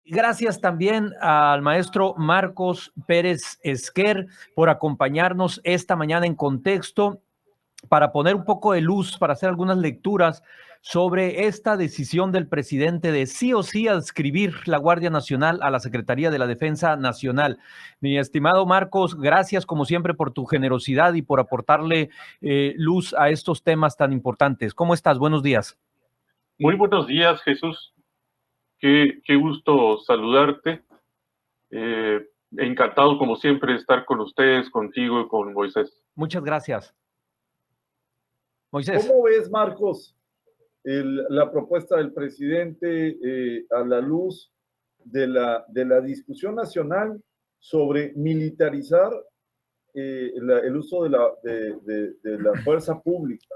Gracias también al maestro Marcos Pérez Esquer por acompañarnos esta mañana en Contexto para poner un poco de luz, para hacer algunas lecturas sobre esta decisión del presidente de sí o sí adscribir la Guardia Nacional a la Secretaría de la Defensa Nacional. Mi estimado Marcos, gracias como siempre por tu generosidad y por aportarle luz a estos temas tan importantes. ¿Cómo estás? Buenos días. Muy buenos días, Jesús. Qué gusto saludarte. Encantado, como siempre, de estar con ustedes, contigo y con Moisés. Muchas gracias. Moisés. ¿Cómo ves, Marcos, la propuesta del presidente a la luz de la discusión nacional sobre militarizar el uso de la fuerza pública?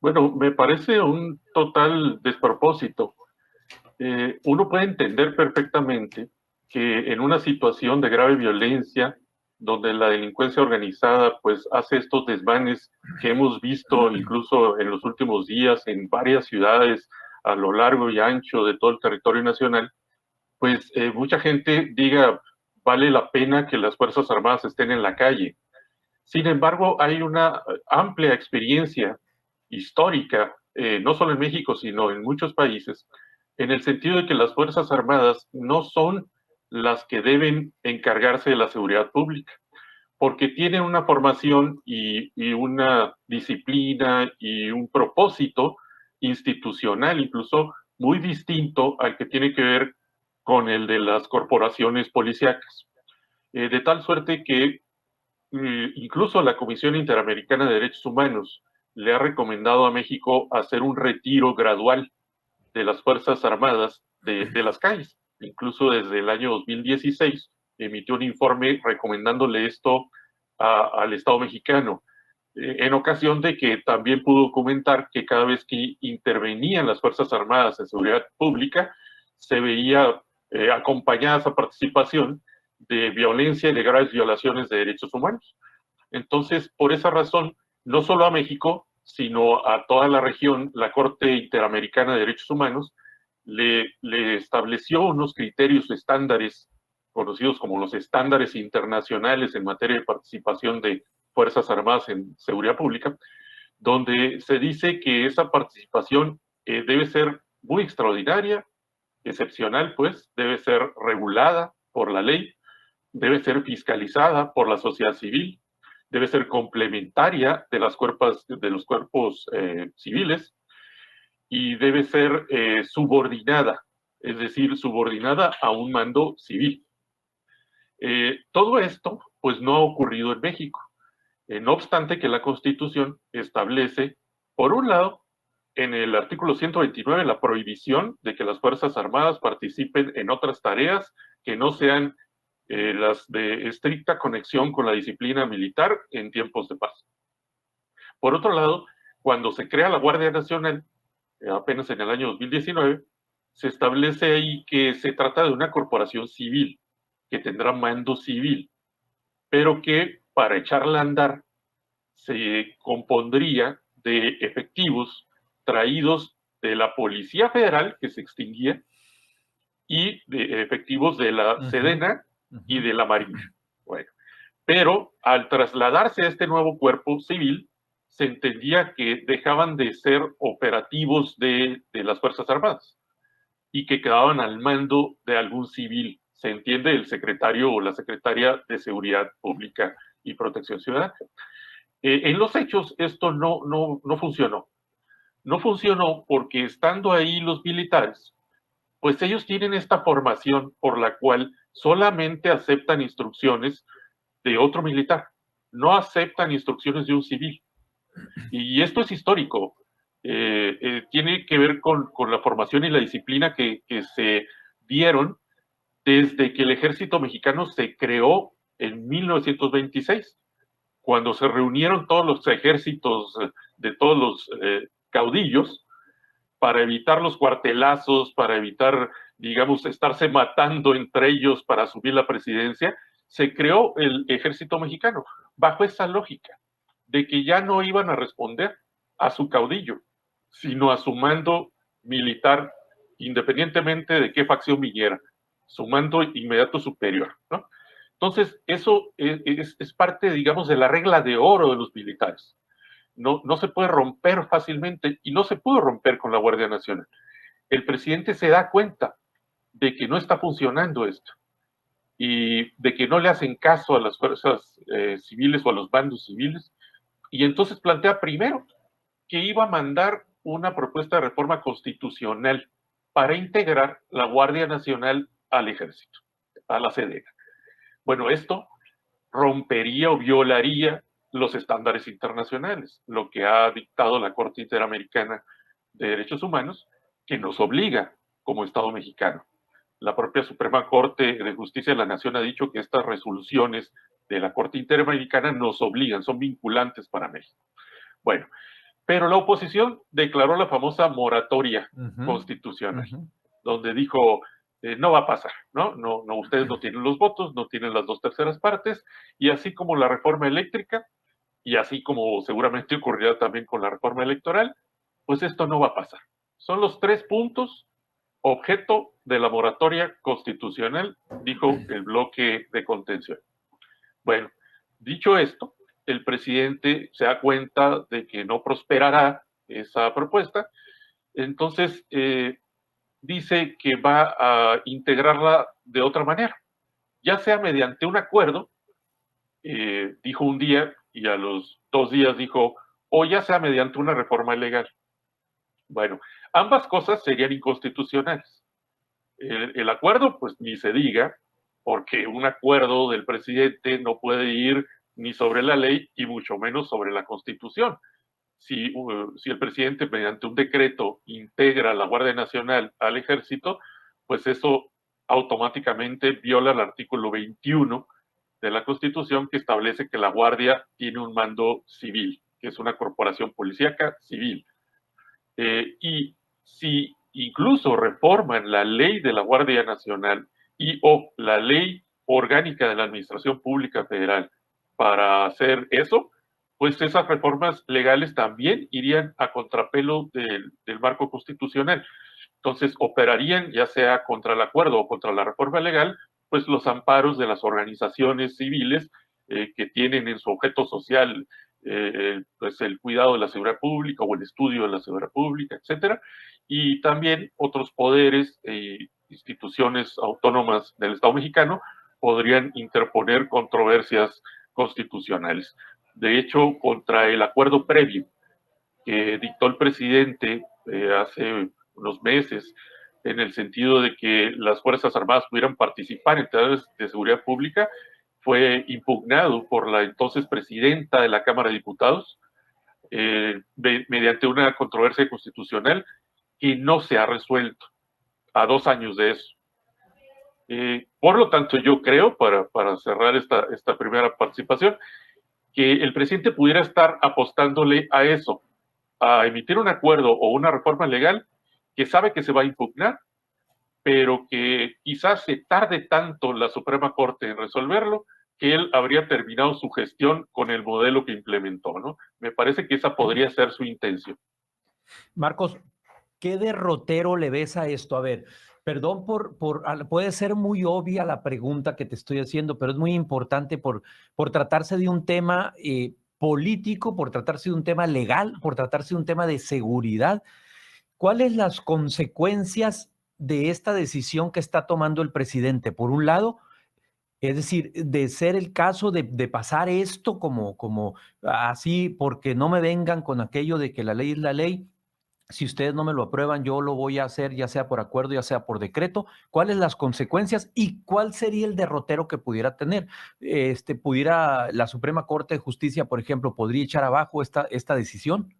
Bueno, me parece un total despropósito. Uno puede entender perfectamente que en una situación de grave violencia, donde la delincuencia organizada pues hace estos desmanes que hemos visto incluso en los últimos días en varias ciudades a lo largo y ancho de todo el territorio nacional, pues mucha gente diga, vale la pena que las Fuerzas Armadas estén en la calle. Sin embargo, hay una amplia experiencia histórica, no solo en México, sino en muchos países, en el sentido de que las Fuerzas Armadas no son las que deben encargarse de la seguridad pública, porque tienen una formación y una disciplina y un propósito institucional incluso muy distinto al que tiene que ver con el de las corporaciones policíacas. De tal suerte que incluso la Comisión Interamericana de Derechos Humanos le ha recomendado a México hacer un retiro gradual de las Fuerzas Armadas de las calles. Incluso desde el año 2016 emitió un informe recomendándole esto al Estado mexicano, en ocasión de que también pudo documentar que cada vez que intervenían las Fuerzas Armadas en seguridad pública, se veía acompañada esa participación de violencia y de graves violaciones de derechos humanos. Entonces, por esa razón, no solo a México, sino a toda la región, la Corte Interamericana de Derechos Humanos le estableció unos criterios estándares, conocidos como los estándares internacionales en materia de participación de Fuerzas Armadas en seguridad pública, donde se dice que esa participación debe ser muy extraordinaria, excepcional, pues, debe ser regulada por la ley, debe ser fiscalizada por la sociedad civil, debe ser complementaria de los cuerpos civiles y debe ser subordinada, es decir, subordinada a un mando civil. Todo esto, pues, no ha ocurrido en México. No obstante que la Constitución establece, por un lado, en el artículo 129, la prohibición de que las Fuerzas Armadas participen en otras tareas que no sean las de estricta conexión con la disciplina militar en tiempos de paz. Por otro lado, cuando se crea la Guardia Nacional, apenas en el año 2019, se establece ahí que se trata de una corporación civil, que tendrá mando civil, pero que para echarla a andar se compondría de efectivos traídos de la Policía Federal, que se extinguía, y de efectivos de la Sedena y de la Marina. Bueno, pero al trasladarse a este nuevo cuerpo civil, se entendía que dejaban de ser operativos de las Fuerzas Armadas y que quedaban al mando de algún civil. Se entiende el secretario o la secretaria de Seguridad Pública y Protección Ciudadana. En los hechos esto no funcionó. No funcionó porque estando ahí los militares, pues ellos tienen esta formación por la cual solamente aceptan instrucciones de otro militar, no aceptan instrucciones de un civil. Y esto es histórico, tiene que ver con la formación y la disciplina que se dieron desde que el ejército mexicano se creó en 1926, cuando se reunieron todos los ejércitos de todos los caudillos para evitar los cuartelazos, para evitar, digamos, estarse matando entre ellos para asumir la presidencia, se creó el ejército mexicano bajo esa lógica de que ya no iban a responder a su caudillo, sino a su mando militar, independientemente de qué facción viniera. su mando inmediato superior, ¿no? Entonces, eso es parte, digamos, de la regla de oro de los militares. No se puede romper fácilmente y no se pudo romper con la Guardia Nacional. El presidente se da cuenta de que no está funcionando esto y de que no le hacen caso a las fuerzas civiles o a los bandos civiles, y entonces plantea primero que iba a mandar una propuesta de reforma constitucional para integrar la Guardia Nacional al Ejército, a la SEDENA. Bueno, esto rompería o violaría los estándares internacionales, lo que ha dictado la Corte Interamericana de Derechos Humanos, que nos obliga como Estado mexicano. La propia Suprema Corte de Justicia de la Nación ha dicho que estas resoluciones de la Corte Interamericana nos obligan, son vinculantes para México. Bueno, pero la oposición declaró la famosa moratoria constitucional, donde dijo, no va a pasar, ¿no? Ustedes no tienen los votos, no tienen las 2/3 partes, y así como la reforma eléctrica, y así como seguramente ocurrirá también con la reforma electoral, pues esto no va a pasar. Son los 3 puntos objeto de la moratoria constitucional, dijo el bloque de contención. Bueno, dicho esto, el presidente se da cuenta de que no prosperará esa propuesta, entonces dice que va a integrarla de otra manera, ya sea mediante un acuerdo, dijo un día, y a los 2 días dijo, o ya sea mediante una reforma legal. Bueno, ambas cosas serían inconstitucionales. El acuerdo, pues ni se diga, porque un acuerdo del presidente no puede ir ni sobre la ley y mucho menos sobre la Constitución. Si el presidente mediante un decreto integra la Guardia Nacional al Ejército, pues eso automáticamente viola el artículo 21 de la Constitución, que establece que la Guardia tiene un mando civil, que es una corporación policíaca civil. Y si incluso reforman la ley de la Guardia Nacional y o la ley orgánica de la Administración Pública Federal para hacer eso, pues esas reformas legales también irían a contrapelo del marco constitucional. Entonces operarían, ya sea contra el acuerdo o contra la reforma legal, pues los amparos de las organizaciones civiles que tienen en su objeto social pues el cuidado de la seguridad pública o el estudio de la seguridad pública, etcétera, y también otros poderes e instituciones autónomas del Estado mexicano podrían interponer controversias constitucionales. De hecho, contra el acuerdo previo que dictó el presidente hace unos meses, en el sentido de que las Fuerzas Armadas pudieran participar en tareas de seguridad pública, fue impugnado por la entonces presidenta de la Cámara de Diputados mediante una controversia constitucional que no se ha resuelto a 2 años de eso. Por lo tanto, yo creo, para cerrar esta primera participación, que el presidente pudiera estar apostándole a eso, a emitir un acuerdo o una reforma legal que sabe que se va a impugnar, pero que quizás se tarde tanto la Suprema Corte en resolverlo, que él habría terminado su gestión con el modelo que implementó, ¿no? Me parece que esa podría ser su intención. Marcos, ¿qué derrotero le ves a esto? A ver, perdón puede ser muy obvia la pregunta que te estoy haciendo, pero es muy importante por tratarse de un tema político, por tratarse de un tema legal, por tratarse de un tema de seguridad. ¿Cuáles las consecuencias de esta decisión que está tomando el presidente? Por un lado, es decir, de ser el caso de pasar esto como así, porque no me vengan con aquello de que la ley es la ley. Si ustedes no me lo aprueban, yo lo voy a hacer, ya sea por acuerdo, ya sea por decreto. ¿Cuáles las consecuencias y cuál sería el derrotero que pudiera tener? ¿Pudiera la Suprema Corte de Justicia, por ejemplo, podría echar abajo esta decisión?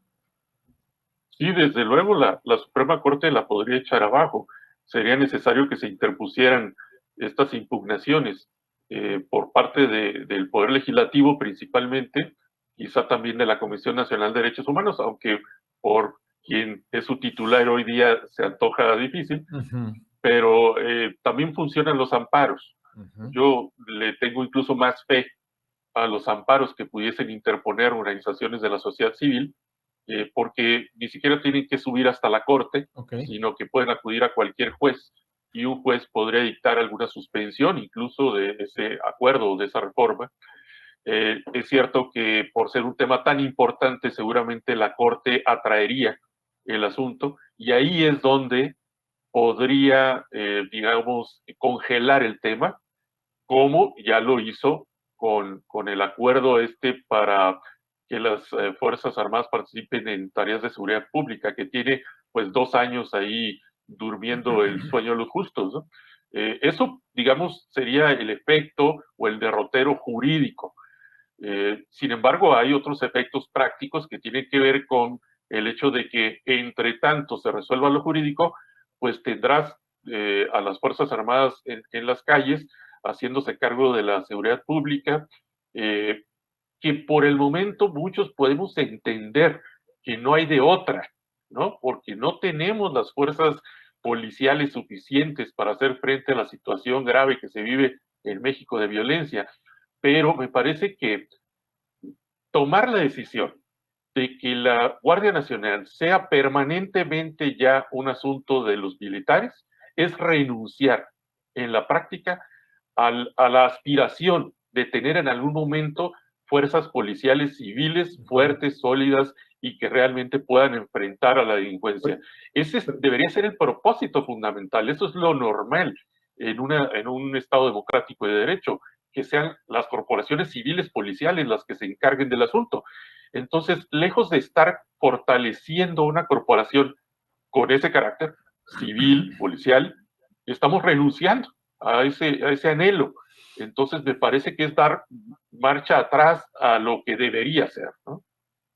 Sí, desde luego la Suprema Corte la podría echar abajo. Sería necesario que se interpusieran estas impugnaciones por parte del Poder Legislativo principalmente, quizá también de la Comisión Nacional de Derechos Humanos, aunque por quien es su titular hoy día se antoja difícil, pero también funcionan los amparos. Yo le tengo incluso más fe a los amparos que pudiesen interponer organizaciones de la sociedad civil, porque ni siquiera tienen que subir hasta la corte, sino que pueden acudir a cualquier juez y un juez podría dictar alguna suspensión incluso de ese acuerdo o de esa reforma. Es cierto que por ser un tema tan importante, seguramente la Corte atraería el asunto, y ahí es donde podría, digamos, congelar el tema, como ya lo hizo con el acuerdo para que las Fuerzas Armadas participen en tareas de seguridad pública, que tiene pues 2 años ahí durmiendo el sueño de los justos, ¿no? Eso, digamos, sería el efecto o el derrotero jurídico. Sin embargo, hay otros efectos prácticos que tienen que ver con el hecho de que entre tanto se resuelva lo jurídico, pues tendrás a las Fuerzas Armadas en las calles haciéndose cargo de la seguridad pública, que por el momento muchos podemos entender que no hay de otra, ¿no? Porque no tenemos las fuerzas policiales suficientes para hacer frente a la situación grave que se vive en México de violencia. Pero me parece que tomar la decisión de que la Guardia Nacional sea permanentemente ya un asunto de los militares es renunciar en la práctica a la aspiración de tener en algún momento fuerzas policiales civiles fuertes, sólidas y que realmente puedan enfrentar a la delincuencia. Ese debería ser el propósito fundamental, eso es lo normal en un Estado democrático de derecho, que sean las corporaciones civiles policiales las que se encarguen del asunto. Entonces, lejos de estar fortaleciendo una corporación con ese carácter civil, policial, estamos renunciando a ese anhelo. Entonces, me parece que es dar marcha atrás a lo que debería ser, ¿no?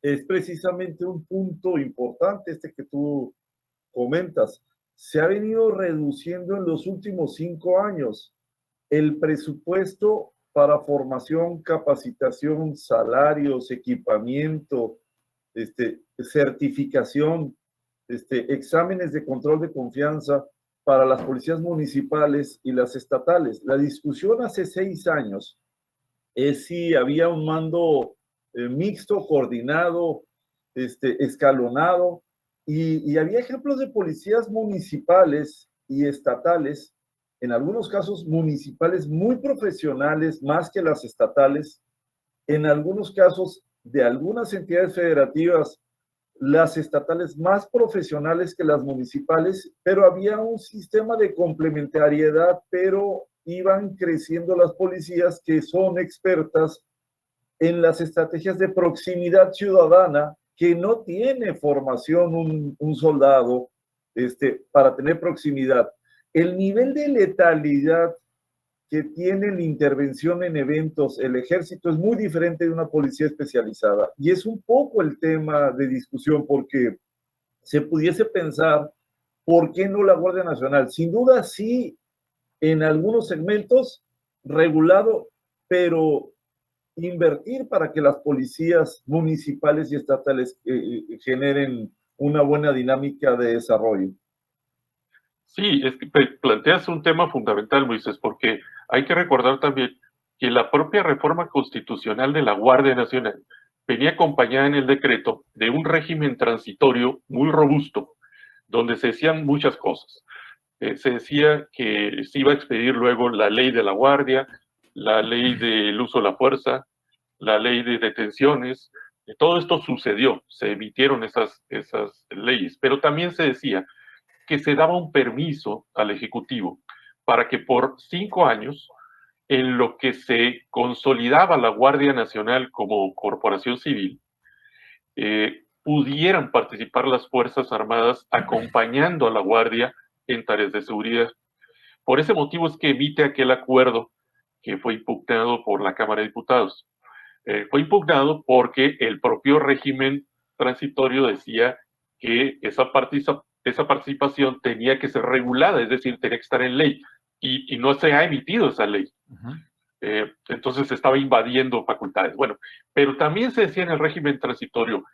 Es precisamente un punto importante este que tú comentas. Se ha venido reduciendo en los últimos 5 años el presupuesto para formación, capacitación, salarios, equipamiento, certificación, exámenes de control de confianza para las policías municipales y las estatales. La discusión hace 6 años es si había un mando mixto, coordinado, escalonado, y había ejemplos de policías municipales y estatales, en algunos casos municipales muy profesionales, más que las estatales, en algunos casos de algunas entidades federativas, las estatales más profesionales que las municipales, pero había un sistema de complementariedad, pero iban creciendo las policías que son expertas en las estrategias de proximidad ciudadana, que no tiene formación un soldado para tener proximidad. El nivel de letalidad que tiene la intervención en eventos el ejército es muy diferente de una policía especializada. Y es un poco el tema de discusión, porque se pudiese pensar, ¿por qué no la Guardia Nacional? Sin duda sí, en algunos segmentos regulado, pero invertir para que las policías municipales y estatales generen una buena dinámica de desarrollo. Sí, es que planteas un tema fundamental, Moisés, porque hay que recordar también que la propia reforma constitucional de la Guardia Nacional venía acompañada en el decreto de un régimen transitorio muy robusto, donde se decían muchas cosas. Se decía que se iba a expedir luego la ley de la Guardia, la ley del uso de la fuerza, la ley de detenciones. Todo esto sucedió, se emitieron esas leyes, pero también se decía que se daba un permiso al Ejecutivo para que por 5 años, en lo que se consolidaba la Guardia Nacional como corporación civil, pudieran participar las Fuerzas Armadas acompañando a la Guardia en tareas de seguridad. Por ese motivo es que emite aquel acuerdo que fue impugnado por la Cámara de Diputados. Fue impugnado porque el propio régimen transitorio decía que esa participación tenía que ser regulada, es decir, tenía que estar en ley, y no se ha emitido esa ley. Entonces se estaba invadiendo facultades. Bueno, pero también se decía en el régimen transitorio,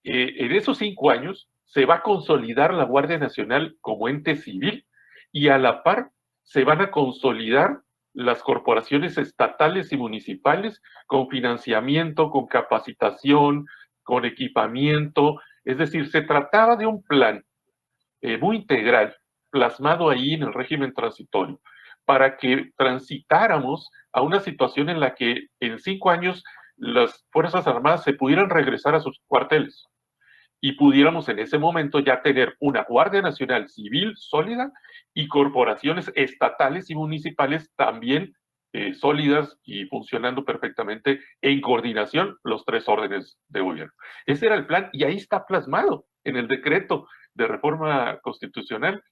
en esos 5 años se va a consolidar la Guardia Nacional como ente civil, y a la par se van a consolidar las corporaciones estatales y municipales con financiamiento, con capacitación, con equipamiento. Es decir, se trataba de un plan muy integral plasmado ahí en el régimen transitorio, para que transitáramos a una situación en la que en 5 años las Fuerzas Armadas se pudieran regresar a sus cuarteles y pudiéramos en ese momento ya tener una Guardia Nacional civil sólida y corporaciones estatales y municipales también sólidas y funcionando perfectamente en coordinación los 3 órdenes de gobierno. Ese era el plan y ahí está plasmado en el decreto de reforma constitucional.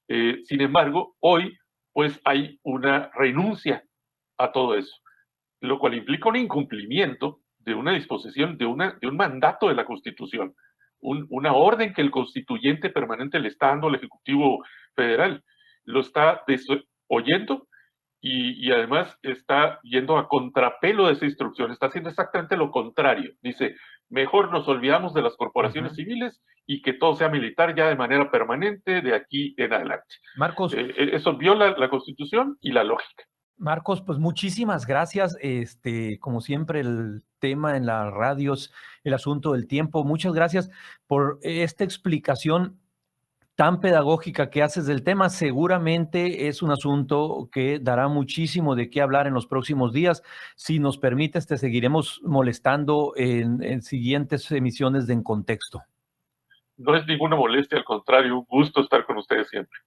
Sin embargo, hoy pues hay una renuncia a todo eso, lo cual implica un incumplimiento de una disposición, de un mandato de la Constitución, una orden que el constituyente permanente le está dando al Ejecutivo Federal. Lo está desoyendo y además está yendo a contrapelo de esa instrucción, está haciendo exactamente lo contrario. Dice, mejor nos olvidamos de las corporaciones civiles y que todo sea militar ya de manera permanente de aquí en adelante. Marcos, eso viola la Constitución y la lógica. Marcos, pues muchísimas gracias. Como siempre, el tema en las radios, el asunto del tiempo. Muchas gracias por esta explicación tan pedagógica que haces del tema. Seguramente es un asunto que dará muchísimo de qué hablar en los próximos días. Si nos permites, te seguiremos molestando en siguientes emisiones de En Contexto. No es ninguna molestia, al contrario, un gusto estar con ustedes siempre.